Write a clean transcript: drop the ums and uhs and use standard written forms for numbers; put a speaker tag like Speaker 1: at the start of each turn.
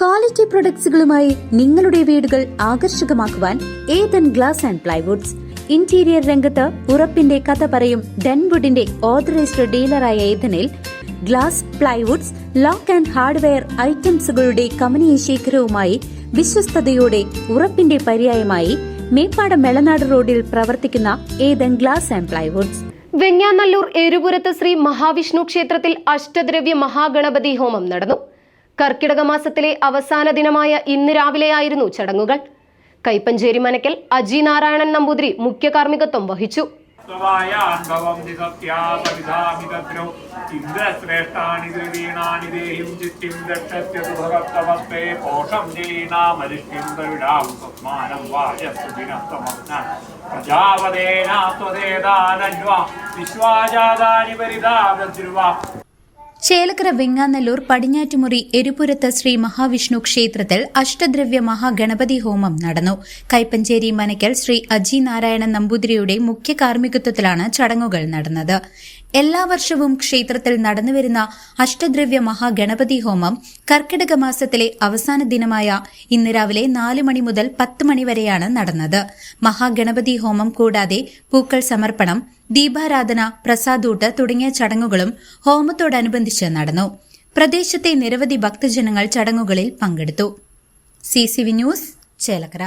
Speaker 1: Quality പ്രൊഡക്ട്സുകളുമായി നിങ്ങളുടെ വീടുകൾ ആകർഷകമാക്കുവാൻ Ethan glass and plywoods. Interior രംഗത്ത് ഉറപ്പിന്റെ കഥ പറയും ഡെൻവുഡിന്റെ ഓതറൈസ്ഡ് ഡീലറായ ഏതനിൽ glass, plywoods, lock and hardware ഐറ്റംസുകളുടെ കമനീയ ശേഖരവുമായി വിശ്വസ്തയോടെ ഉറപ്പിന്റെ പര്യായമായി മേപ്പാടം മെളനാട് റോഡിൽ പ്രവർത്തിക്കുന്ന Ethan glass and plywoods.
Speaker 2: Venganallur എരുപുരത്ത് ശ്രീ മഹാവിഷ്ണു ക്ഷേത്രത്തിൽ അഷ്ടദ്രവ്യ മഹാഗണപതി ഹോമം നടന്നു. കർക്കിടക മാസത്തിലെ അവസാന ദിനമായ ഇന്ന് രാവിലെയായിരുന്നു ചടങ്ങുകൾ. കൈപ്പഞ്ചേരി മനക്കൽ അജി നാരായണൻ നമ്പൂതിരി മുഖ്യ കാർമ്മികത്വം വഹിച്ചു.
Speaker 1: ചേലക്കര വെങ്ങാനല്ലൂർ പടിഞ്ഞാറ്റുമുറി എരുപുരത്ത് ശ്രീ മഹാവിഷ്ണു ക്ഷേത്രത്തിൽ അഷ്ടദ്രവ്യ മഹാഗണപതി ഹോമം നടന്നു. കൈപ്പഞ്ചേരി മനക്കൽ ശ്രീ അജി നാരായണൻ നമ്പൂതിരിയുടെ മുഖ്യ കാർമ്മികത്വത്തിലാണ് ചടങ്ങുകൾ നടന്നത്. എല്ലാ വർഷവും ക്ഷേത്രത്തിൽ നടന്നുവരുന്ന അഷ്ടദ്രവ്യ മഹാഗണപതി ഹോമം കർക്കിടക മാസത്തിലെ അവസാന ദിനമായ ഇന്ന് രാവിലെ 4 മണി മുതൽ 10 മണി വരെയാണ് നടന്നത്. മഹാഗണപതി ഹോമം കൂടാതെ പൂക്കൾ സമർപ്പണം, ദീപാരാധന, പ്രസാദൂട്ട് തുടങ്ങിയ ചടങ്ങുകളും ഹോമത്തോടനുബന്ധിച്ച് നടന്നു. പ്രദേശത്തെ നിരവധി ഭക്തജനങ്ങൾ ചടങ്ങുകളിൽ പങ്കെടുത്തു. CCV news, Chelakkara.